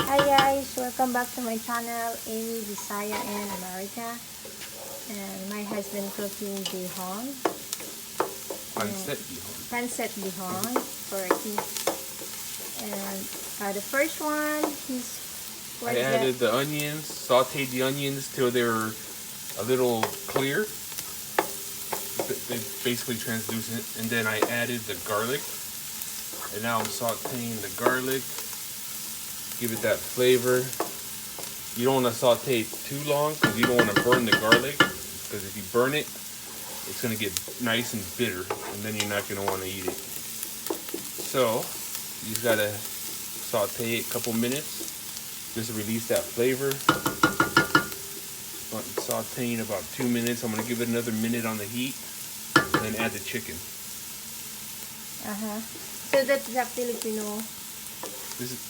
Hi guys, welcome back to my channel, Amy, Visaya, and America. And my husband cooking bihon. Pancit Bihon. Pancit Bihon for tea. And the first one, I added the onions, sauteed the onions till they were a little clear, basically translucent, and then I added the garlic. And now I'm sauteing the garlic, give it that flavor. You don't want to saute it too long because you don't want to burn the garlic, because if you burn it, it's going to get nice and bitter, and then you're not going to want to eat it. So you just got to saute it a couple minutes just to release that flavor. Sauteing about 2 minutes. I'm going to give it another minute on the heat, and then add the chicken. So that's the Filipino. This is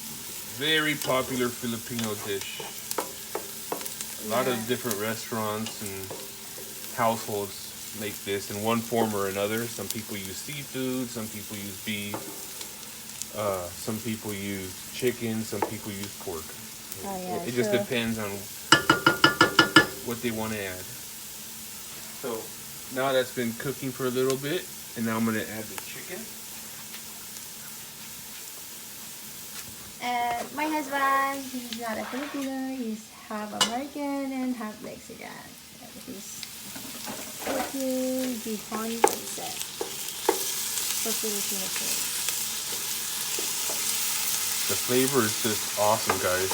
very popular Filipino dish. A lot of different restaurants and households make this in one form or another. Some people use seafood, some people use beef, some people use chicken, some people use pork. It just depends on what they want to add. So now that's been cooking for a little bit, and now I'm going to add the chicken. And my husband, he's not a Filipino, he's half American and half Mexican. And he's cooking bihon pancit for Filipino food. The flavor is just awesome, guys.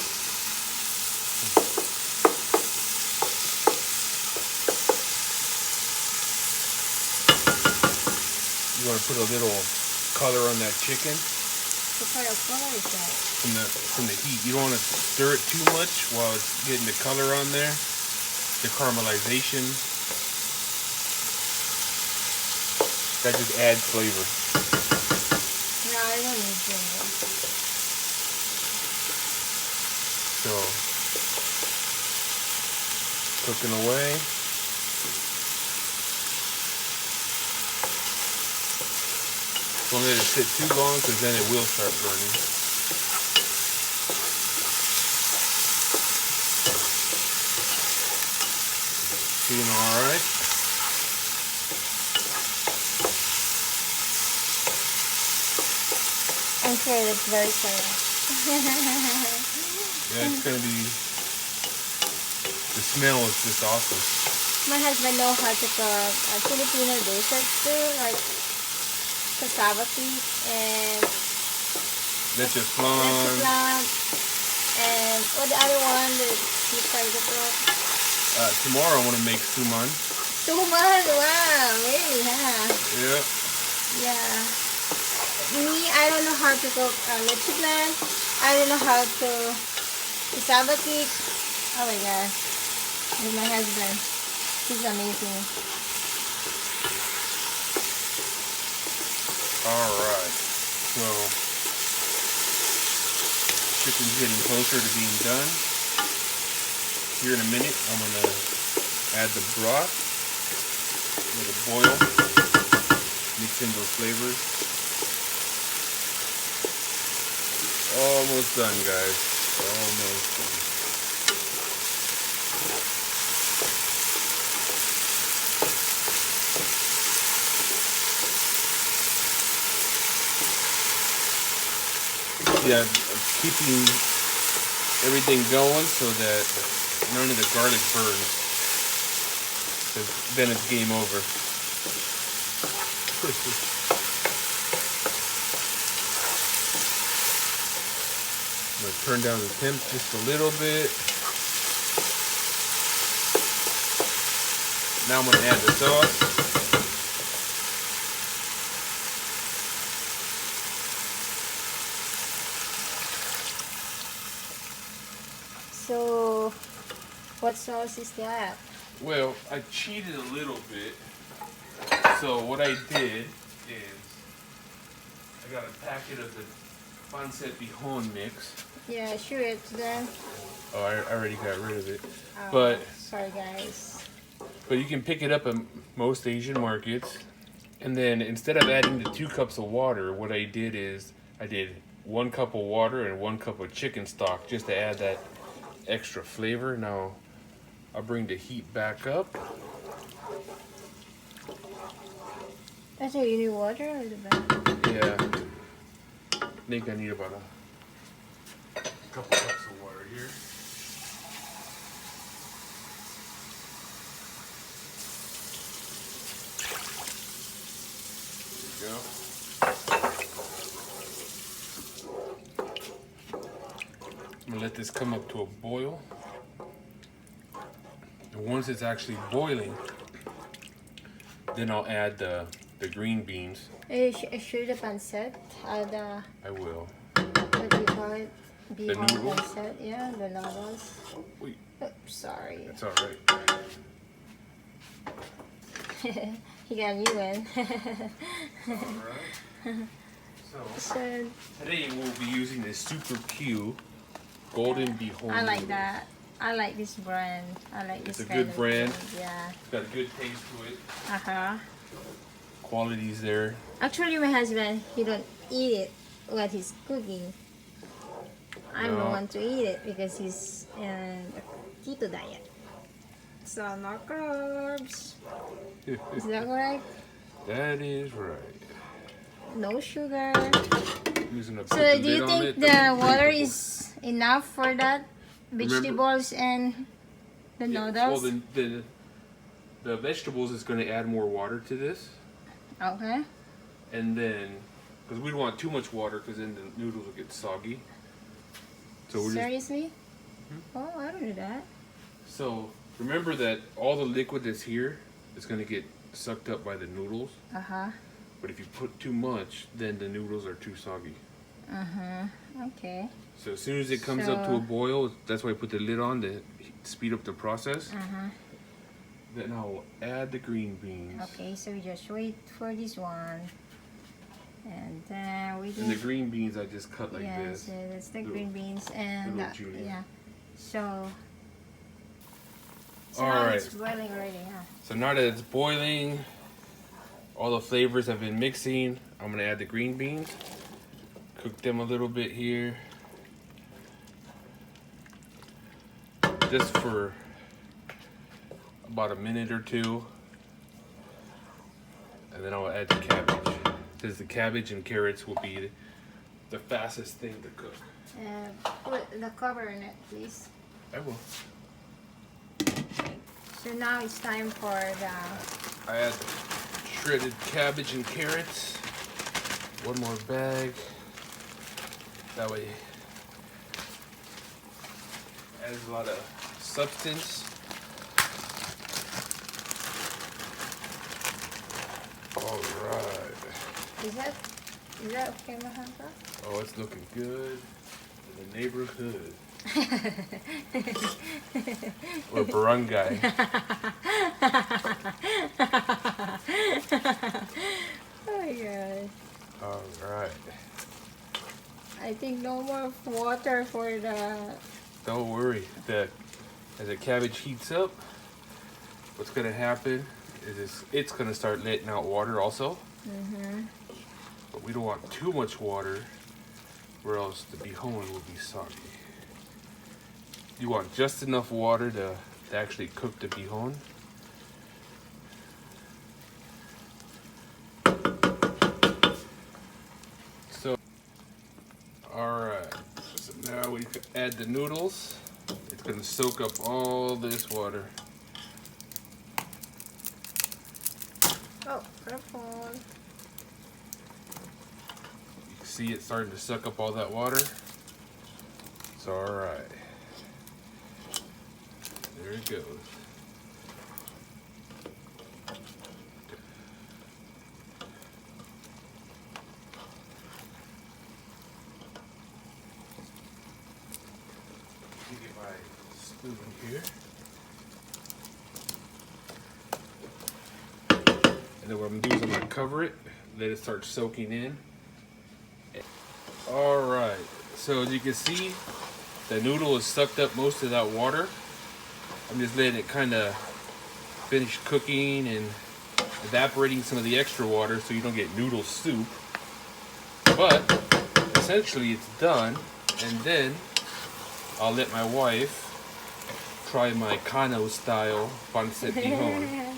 You want to put a little color on that chicken. What kind of color is that? From the heat. You don't want to stir it too much while it's getting the color on there. The caramelization. That just adds flavor. No, I don't need flavor. So, cooking away. Don't let it sit too long because then it will start burning. Doing all right. I'm sure it's very clear. Yeah, it's gonna be. The smell is just awesome. My husband knows how to cook Filipino desserts too, like cassava cake and Leche flan. And what the other one that you try to cook? Tomorrow I want to make suman. Suman, wow, really, huh? Yeah. Yeah. Me, I don't know how to cook leche flan. I don't know how to cassava cake. Oh my gosh. With my husband. He's amazing. Alright. So, chicken's getting closer to being done. Here in a minute, I'm going to add the broth. Let it boil. Mix in those flavors. Almost done, guys. Almost done. Yeah, keeping everything going so that none of the garlic burns. Because then it's game over. I'm going to turn down the temp just a little bit. Now I'm going to add the sauce. So, what sauce is that? Well, I cheated a little bit. So what I did is I got a packet of the Pancit Bihon mix. Yeah, sure, it's done. Oh, I already got rid of it. Oh, But sorry guys. you can pick it up at most Asian markets. And then instead of adding the 2 cups of water, what I did is I did 1 cup of water and 1 cup of chicken stock just to add that extra flavor. Now I'll bring the heat back up. I think you need water or the bag? Yeah, I think I need about a couple cups of water here. There you go. I'm gonna let this come up to a boil. And once it's actually boiling, then I'll add the green beans. Should the pancit add I will. what do you call it? Bihon noodles? pancit, yeah, the noodles. Wait, Oops, sorry. that's all right. He got you in. All right. So So today we'll be using the Super Q Golden Bihon. I like noodles. that. I like this brand. I like It's this a kind good of brand. food, yeah. It's got a good taste to it. Uh-huh. Quality's there. Actually, my husband, he don't eat it what he's cooking. I'm the No. one to eat it because he's in a keto diet. So no carbs. Is that right? That is right. No sugar. Using a So do you think the water is enough for that? Remember- Vegetables and the Well, noodles? the vegetables is going to add more water to this, Okay. and then because we don't want too much water because then the noodles will get soggy. So we're just Seriously? Oh, I don't know that. so remember that all the liquid that's here is going to get sucked up by the noodles. Uh-huh. But if you put too much, then the noodles are too soggy. Uh-huh. Okay. So as soon as it comes up to a So- boil, that's why I put the lid on to speed up the process. Uh-huh. Then I'll add the green beans. Okay, so we just wait for this one. And then we And the green beans I just cut like yeah, this. so that's the Little- green beans and little junior. yeah. So All now right. it's boiling already, huh? So now that it's boiling, all the flavors have been mixing. I'm gonna add the green beans. Cook them a little bit here. Just for about a minute or two. And then I'll add the cabbage. Because the cabbage and carrots will be the fastest thing to cook. Put the cover in it, please. I will. So now it's time for the I add shredded cabbage and carrots. One more bag. That way adds a lot of substance. All right. is that okay, Mahanga? Oh, it's looking good in the neighborhood. Or barangay. Oh my god. All right. I think no more water for the Don't worry. As the cabbage heats up, what's gonna happen is it's gonna start letting out water also. But we don't want too much water, or else the bihon will be soggy. You want just enough water to actually cook the bihon. So, all right. So now we can add the noodles. It's gonna soak up all this water. oh, purple. You can see it starting to suck up all that water. It's all right. There it goes. Let me get my spoon here. And then what I'm gonna do is I'm gonna cover it, let it start soaking in. All right, so as you can see, the noodle has sucked up most of that water. I'm just letting it kind of finish cooking and evaporating some of the extra water so you don't get noodle soup. But at the essentially it's done, and then I'll let my wife try my Kano style Pancit Bihon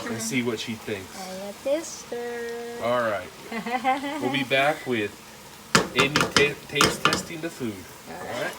and see what she thinks. Ayan, tester. Alright. We'll be back with Amy taste testing the food. Alright?